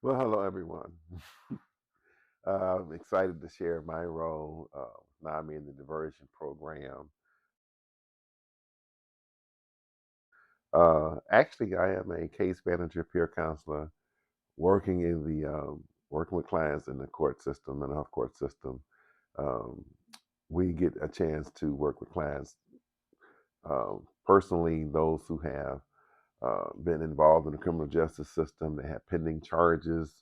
Well, hello everyone. I'm excited to share my role with NAMI in the diversion program. Actually, I am a case manager, peer counselor, working in the working with clients in the court system, mental health court system. Um, we get a chance to work with clients personally, those who have been involved in the criminal justice system, they have pending charges,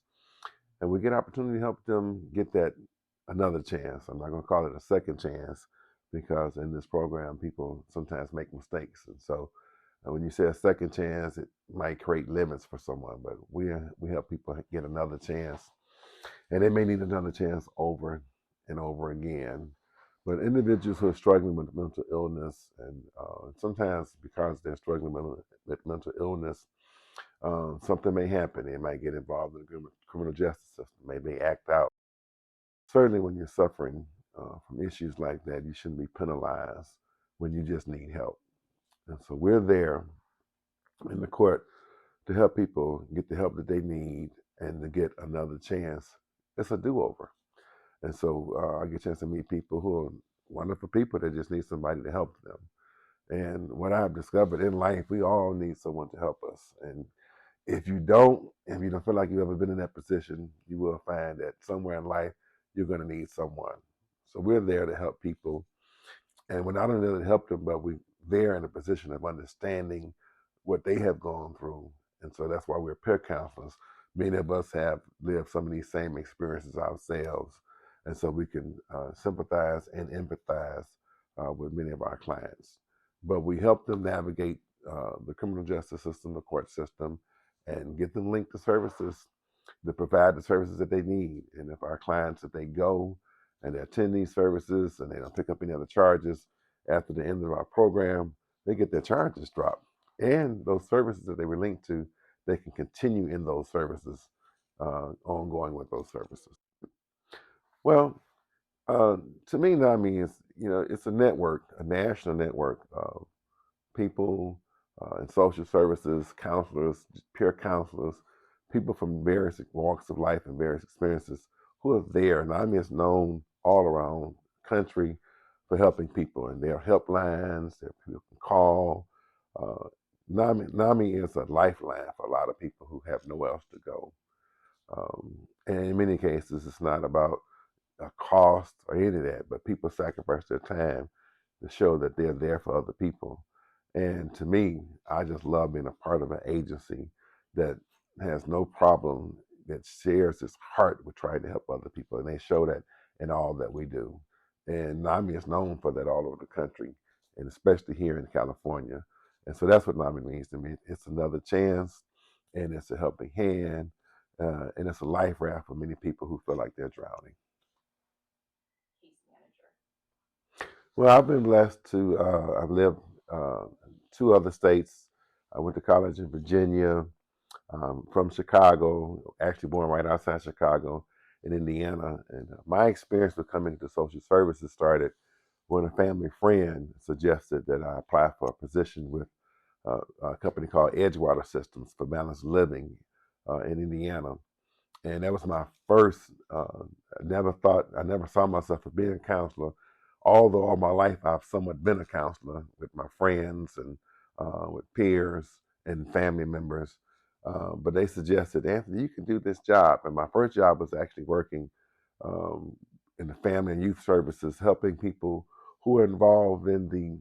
and we get opportunity to help them get that another chance. I'm not going to call it a second chance because in this program, people sometimes make mistakes, and so when you say a second chance, it might create limits for someone. But we help people get another chance, and they may need another chance over and over again. But individuals who are struggling with mental illness, and sometimes because they're struggling with mental illness, something may happen. They might get involved in the criminal justice system. Maybe they act out. Certainly, when you're suffering from issues like that, you shouldn't be penalized when you just need help. And so we're there in the court to help people get the help that they need and to get another chance. It's a do-over. And so I get a chance to meet people who are wonderful people that just need somebody to help them. And what I've discovered in life, we all need someone to help us. And if you don't feel like you've ever been in that position, you will find that somewhere in life you're going to need someone. So we're there to help people, and we're not only there to help them, but we're there in a position of understanding what they have gone through. And so that's why we're peer counselors. Many of us have lived some of these same experiences ourselves, and so we can sympathize and empathize with many of our clients. But we help them navigate the criminal justice system, the court system, and get them linked to services to provide the services that they need. And if our clients, if they go and they attend these services and they don't pick up any other charges after the end of our program, they get their charges dropped. And those services that they were linked to, they can continue in those services, ongoing with those services. Well, uh, to me, NAMI is, it's a network, a national network of people in social services, counselors, peer counselors, people from various walks of life and various experiences who are there. NAMI is known all around the country for helping people, and there are helplines that people can call. Uh, NAMI is a lifeline for a lot of people who have nowhere else to go. And in many cases, it's not about a cost or any of that, but people sacrifice their time to show that they're there for other people. And to me, I just love being a part of an agency that has no problem, that shares its heart with trying to help other people. And they show that in all that we do. And NAMI is known for that all over the country, and especially here in California. And so that's what NAMI means to me. It's another chance, and it's a helping hand, and it's a life raft for many people who feel like they're drowning. Well, I've been blessed to. I've lived two other states. I went to college in Virginia. From Chicago, actually born right outside Chicago in Indiana. And my experience with coming to social services started when a family friend suggested that I apply for a position with a company called Edgewater Systems for Balanced Living in Indiana. And that was my first. I never saw myself as being a counselor, although all my life I've somewhat been a counselor with my friends and with peers and family members. But they suggested, Anthony, you can do this job. And my first job was actually working um, in the family and youth services, helping people who were involved in the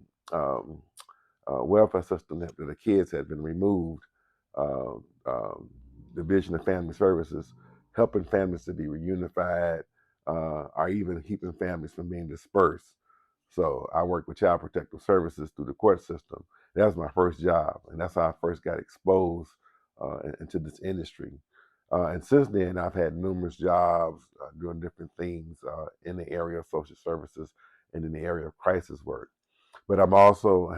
welfare system that the kids had been removed, uh, um, Division of Family Services, helping families to be reunified, or even keeping families from being dispersed. So I worked with Child Protective Services through the court system. That was my first job, and that's how I first got exposed into this industry. And since then, I've had numerous jobs doing different things in the area of social services and in the area of crisis work. But I'm also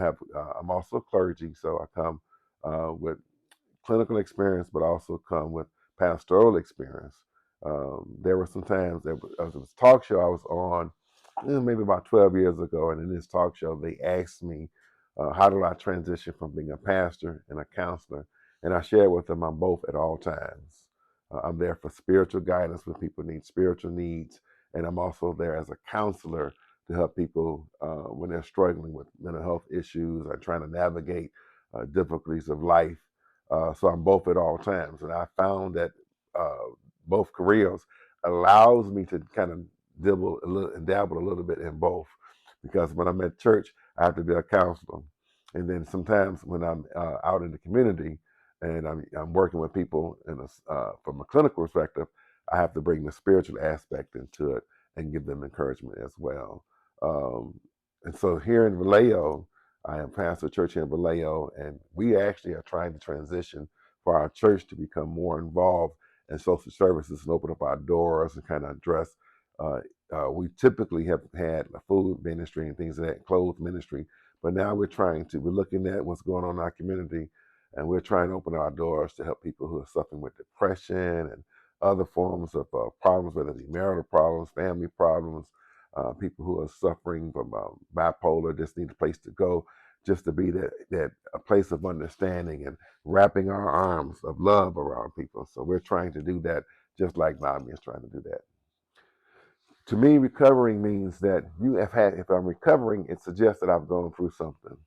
clergy, so I come with clinical experience, but also come with pastoral experience. There were some times there was a talk show I was on, maybe about 12 years ago, and in this talk show they asked me, how do I transition from being a pastor and a counselor? And I shared with them I'm both at all times. I'm there for spiritual guidance when people need spiritual needs, and I'm also there as a counselor to help people when they're struggling with mental health issues or trying to navigate difficulties of life. So I'm both at all times, and I found that uh, both careers allows me to kind of dibble a little and dabble a little bit in both. Because when I'm at church, I have to be a counselor, and then sometimes when I'm out in the community and I'm working with people from a clinical perspective, I have to bring the spiritual aspect into it and give them encouragement as well. Um, and so here in Vallejo, I am pastor of church here in Vallejo, and we actually are trying to transition for our church to become more involved in social services and open up our doors and kind of address. Uh, we typically have had a food ministry and things of that, clothes ministry, but now we're looking at what's going on in our community, and we're trying to open our doors to help people who are suffering with depression and other forms of problems, whether it be marital problems, family problems, people who are suffering from bipolar, just need a place to go, just to be that a place of understanding and wrapping our arms of love around people. So we're trying to do that just like NAMI is trying to do that. To me, recovering means that if I'm recovering, it suggests that I've gone through something.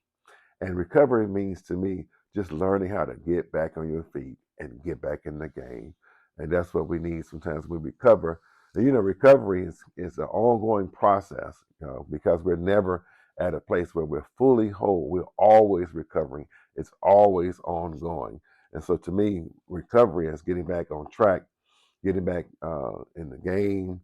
And recovery means to me just learning how to get back on your feet and get back in the game. And that's what we need sometimes when we recover. And, recovery is an ongoing process, because we're never at a place where we're fully whole. We're always recovering. It's always ongoing. And so to me, recovery is getting back on track, getting back in the game,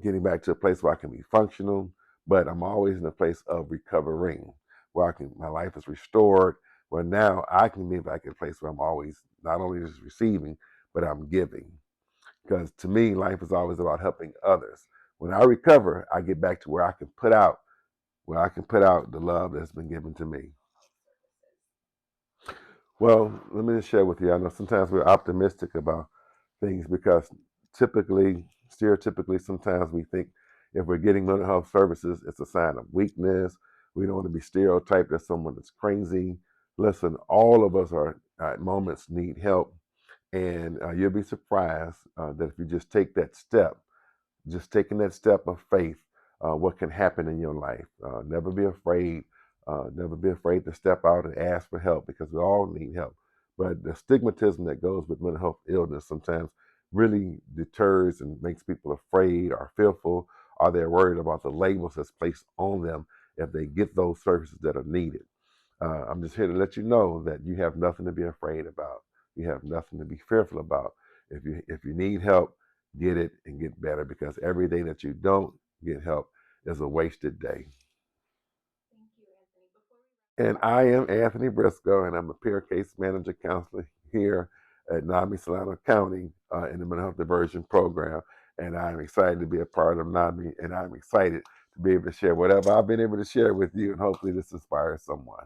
getting back to a place where I can be functional, but I'm always in a place of recovering, where my life is restored, where now I can be back in a place where I'm always not only just receiving, but I'm giving. Because to me, life is always about helping others. When I recover, I get back to where I can put out the love that's been given to me. Well, let me just share with you. I know sometimes we're optimistic about things because stereotypically, sometimes we think if we're getting mental health services, it's a sign of weakness. We don't want to be stereotyped as someone that's crazy. Listen, all of us are at moments need help, and you'll be surprised that if you just take that step, just taking that step of faith, what can happen in your life. Never be afraid. Never be afraid to step out and ask for help because we all need help. But the stigmatism that goes with mental health illness sometimes really deters and makes people afraid or fearful, or they're worried about the labels that's placed on them if they get those services that are needed. I'm just here to let you know that you have nothing to be afraid about. You have nothing to be fearful about. If you need help, get it and get better, because every day that you don't get help is a wasted day. And I am Anthony Briscoe, and I'm a peer case manager counselor here at NAMI Solano County in the Mental Health Diversion Program. And I'm excited to be a part of NAMI, and I'm excited to be able to share whatever I've been able to share with you, and hopefully this inspires someone.